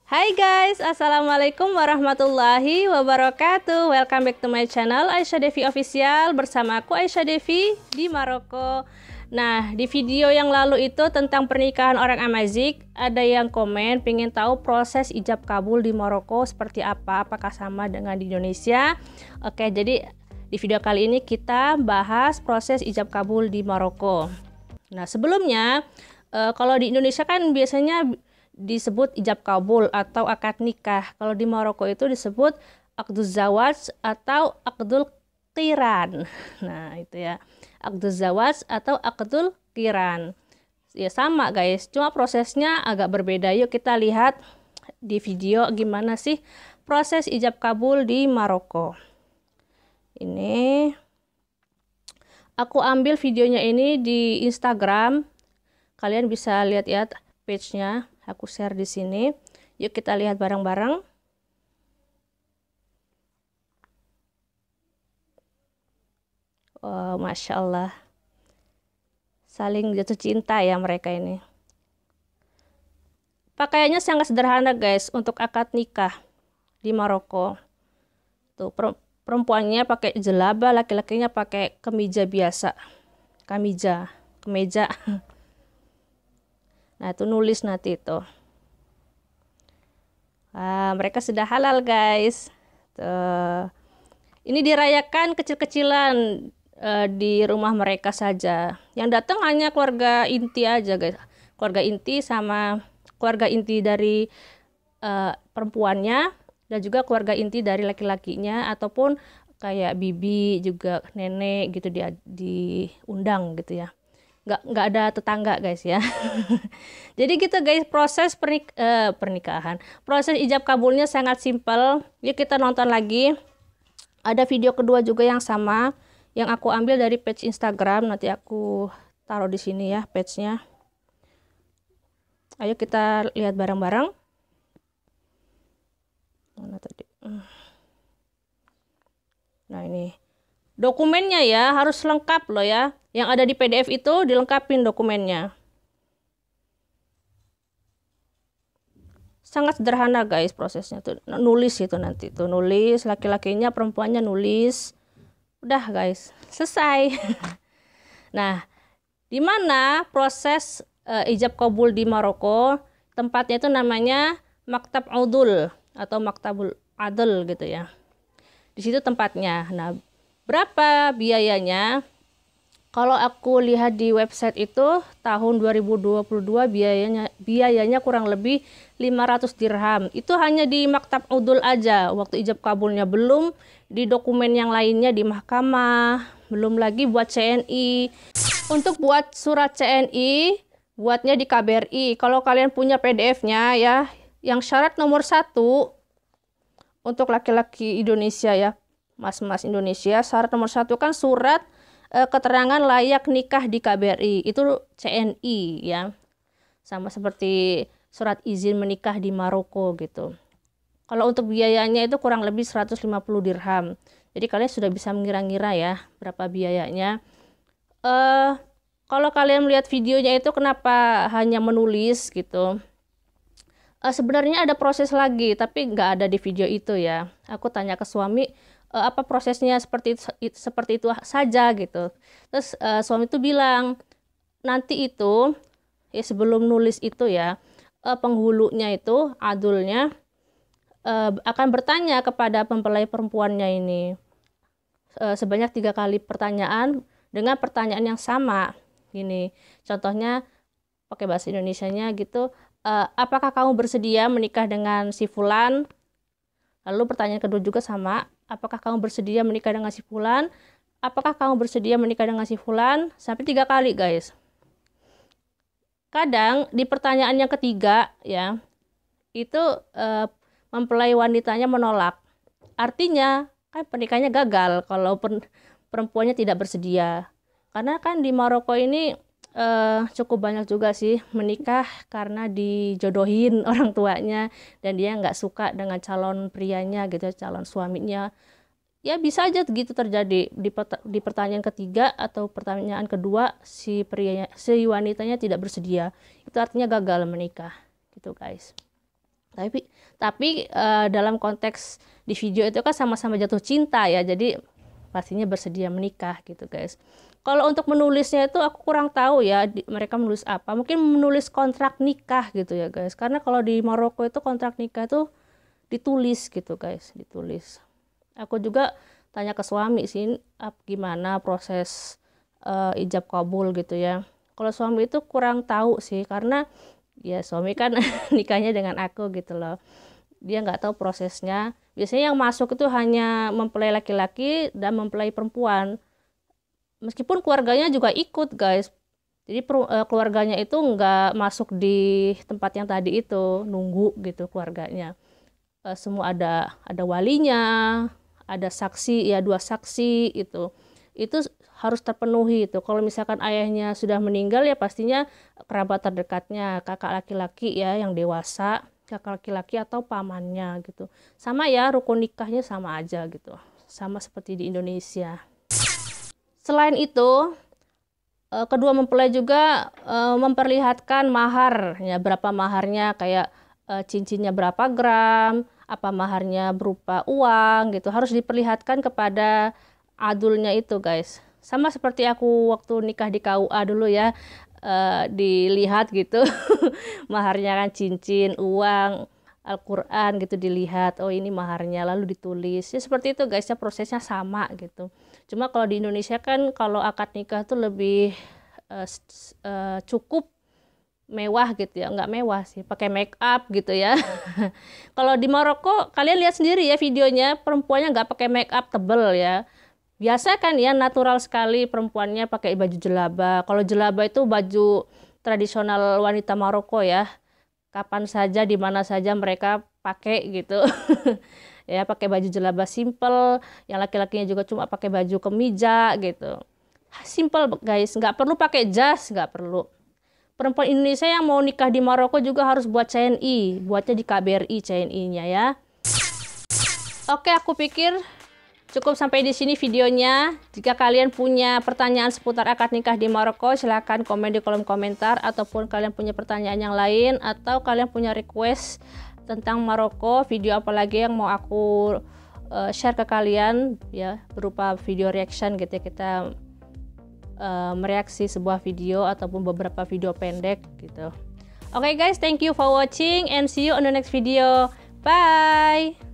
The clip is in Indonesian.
Hai guys, assalamualaikum warahmatullahi wabarakatuh. Welcome back to my channel Aisyah Devi Official. Bersama aku Aisyah Devi di Maroko. Nah, di video yang lalu itu tentang pernikahan orang Amazigh, ada yang komen pengen tahu proses ijab kabul di Maroko seperti apa, apakah sama dengan di Indonesia. Oke, jadi di video kali ini kita bahas proses ijab kabul di Maroko. Nah, sebelumnya kalau di Indonesia kan biasanya disebut ijab kabul atau akad nikah. Kalau di Maroko itu disebut akduz zawaj atau akdul qiran. Nah, itu ya. Akduz zawaj atau akdul qiran. Ya sama guys, cuma prosesnya agak berbeda. Yuk kita lihat di video gimana sih proses ijab kabul di Maroko. Ini aku ambil videonya ini di Instagram. Kalian bisa lihat ya page-nya. Aku share di sini. Yuk kita lihat bareng-bareng. Oh, Masya Allah. Saling jatuh cinta ya mereka ini. Pakaiannya sangat sederhana guys untuk akad nikah di Maroko. Tuh perempuannya pakai jelaba, laki-lakinya pakai kemeja biasa. Kemeja. Nah, itu nulis nanti itu. Mereka sudah halal, guys. Tuh. Ini dirayakan kecil-kecilan di rumah mereka saja. Yang datang hanya keluarga inti aja, guys. Keluarga inti sama keluarga inti dari perempuannya dan juga keluarga inti dari laki-lakinya ataupun kayak bibi juga nenek gitu diundang gitu ya. Nggak ada tetangga guys ya. Jadi gitu guys, proses pernikahan, proses ijab kabulnya sangat simpel. Yuk kita nonton lagi. Ada video kedua juga yang sama yang aku ambil dari page Instagram, nanti aku taruh di sini ya page-nya. Ayo kita lihat bareng-bareng. Mana tadi? Nah, ini dokumennya ya, harus lengkap loh ya. Yang ada di PDF itu dilengkapin dokumennya. Sangat sederhana guys prosesnya tuh. Nulis itu nanti tuh nulis, laki-lakinya perempuannya nulis. Udah guys, selesai. Nah, di mana proses ijab kabul di Maroko? Tempatnya itu namanya Maktab Udul atau Maktabul Adl gitu ya. Di situ tempatnya. Nah, berapa biayanya? Kalau aku lihat di website itu tahun 2022 biayanya kurang lebih 500 dirham. Itu hanya di Maktab Udul aja waktu ijab kabulnya, belum di dokumen yang lainnya di mahkamah, belum lagi buat CNI. Untuk buat surat CNI buatnya di KBRI. Kalau kalian punya PDF-nya ya, yang syarat nomor 1 untuk laki-laki Indonesia ya, mas-mas Indonesia, syarat nomor 1 kan surat keterangan layak nikah di KBRI, itu CNI ya, sama seperti surat izin menikah di Maroko gitu. Kalau untuk biayanya itu kurang lebih 150 dirham. Jadi kalian sudah bisa mengira-ngira ya berapa biayanya. Kalau kalian melihat videonya itu kenapa hanya menulis gitu, sebenarnya ada proses lagi tapi nggak ada di video itu ya. Aku tanya ke suami, apa prosesnya seperti itu saja gitu. Terus suami itu bilang nanti itu ya sebelum nulis itu ya, penghulunya itu adulnya akan bertanya kepada mempelai perempuannya ini sebanyak 3 kali pertanyaan dengan pertanyaan yang sama. Gini contohnya pakai bahasa Indonesianya gitu, apakah kamu bersedia menikah dengan si fulan? Lalu pertanyaan kedua juga sama, apakah kamu bersedia menikah dengan si fulan? Apakah kamu bersedia menikah dengan si fulan? Sampai 3 kali guys. Kadang di pertanyaan yang ketiga ya, itu mempelai wanitanya menolak. Artinya kan pernikahannya gagal kalau perempuannya tidak bersedia. Karena kan di Maroko ini cukup banyak juga sih menikah karena dijodohin orang tuanya dan dia nggak suka dengan calon prianya gitu, calon suaminya. Ya bisa aja gitu terjadi di pertanyaan ketiga atau pertanyaan kedua si wanitanya tidak bersedia. Itu artinya gagal menikah gitu guys. Tapi dalam konteks di video itu kan sama-sama jatuh cinta ya, jadi pastinya bersedia menikah gitu guys. Kalau untuk menulisnya itu aku kurang tahu ya, mereka menulis apa. Mungkin menulis kontrak nikah gitu ya guys. Karena kalau di Maroko itu kontrak nikah itu ditulis gitu guys, ditulis. Aku juga tanya ke suami sih, gimana proses ijab kabul gitu ya. Kalau suami itu kurang tahu sih, karena ya suami kan nikahnya dengan aku gitu loh. Dia nggak tahu prosesnya. Biasanya yang masuk itu hanya mempelai laki-laki dan mempelai perempuan. Meskipun keluarganya juga ikut guys, jadi keluarganya itu nggak masuk di tempat yang tadi itu, nunggu gitu keluarganya. Semua ada walinya, ada saksi ya, 2 saksi itu harus terpenuhi itu. Kalau misalkan ayahnya sudah meninggal ya pastinya kerabat terdekatnya, kakak laki-laki ya yang dewasa, kakak laki-laki atau pamannya gitu. Sama ya, rukun nikahnya sama aja gitu, sama seperti di Indonesia. Selain itu, kedua mempelai juga memperlihatkan mahar, ya berapa maharnya, kayak cincinnya berapa gram, apa maharnya berupa uang gitu, harus diperlihatkan kepada adulnya itu guys. Sama seperti aku waktu nikah di KUA dulu ya, dilihat gitu maharnya kan cincin, uang, Al-Quran gitu dilihat, oh ini maharnya, lalu ditulis ya seperti itu guys ya, prosesnya sama gitu. Cuma kalau di Indonesia kan kalau akad nikah tuh lebih cukup mewah gitu ya, nggak mewah sih, pakai make up gitu ya. Kalau di Maroko kalian lihat sendiri ya videonya, perempuannya nggak pakai make up tebel ya, biasa kan ya, natural sekali perempuannya pakai baju jelaba. Kalau jelaba itu baju tradisional wanita Maroko ya, kapan saja di mana saja mereka pakai gitu. Ya pakai baju jelaba simple, yang laki-lakinya juga cuma pakai baju kemeja gitu, simple guys, nggak perlu pakai jas, nggak perlu. Perempuan Indonesia yang mau nikah di Maroko juga harus buat CNI, buatnya di KBRI CNI-nya ya. Oke, aku pikir cukup sampai di sini videonya. Jika kalian punya pertanyaan seputar akad nikah di Maroko, silahkan komen di kolom komentar, ataupun kalian punya pertanyaan yang lain, atau kalian punya request tentang Maroko, video apa lagi yang mau aku share ke kalian ya, berupa video reaction gitu ya, kita mereaksi sebuah video ataupun beberapa video pendek gitu. Oke guys, thank you for watching and see you on the next video. Bye.